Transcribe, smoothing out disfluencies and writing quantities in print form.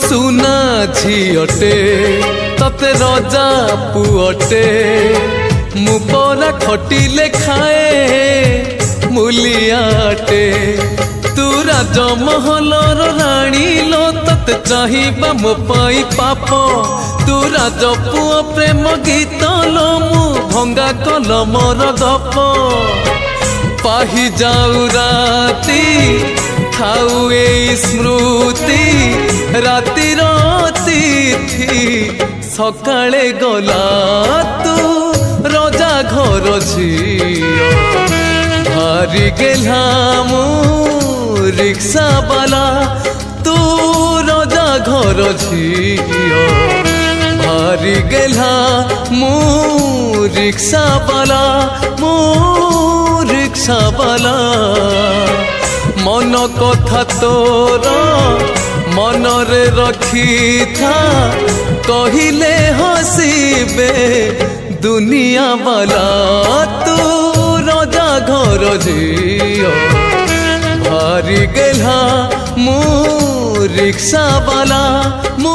सुना झीटे तते रजा पुअटे मु परा खटिले खाए मुलियाटे तू राजमहलर राणी लो तते चाहिबा मो पाई पाप तू राजपुओ प्रेम गीत लो मु भंगा कलमर गप पाही जाऊ राती खाऊ ए स्मृति राति तिथि सकाळे गला तू रजा घर झियो भारी गेला मु रिक्शा वाला तू रजा घर झियो भारी गेला मु रिक्शा वाला मु रिक्शा वाला मन कथा तोर मनरे रखी था कहिले हसीबे दुनिया वाला तू रजा घर झियो भारी गेला मु रिक्शा वाला मु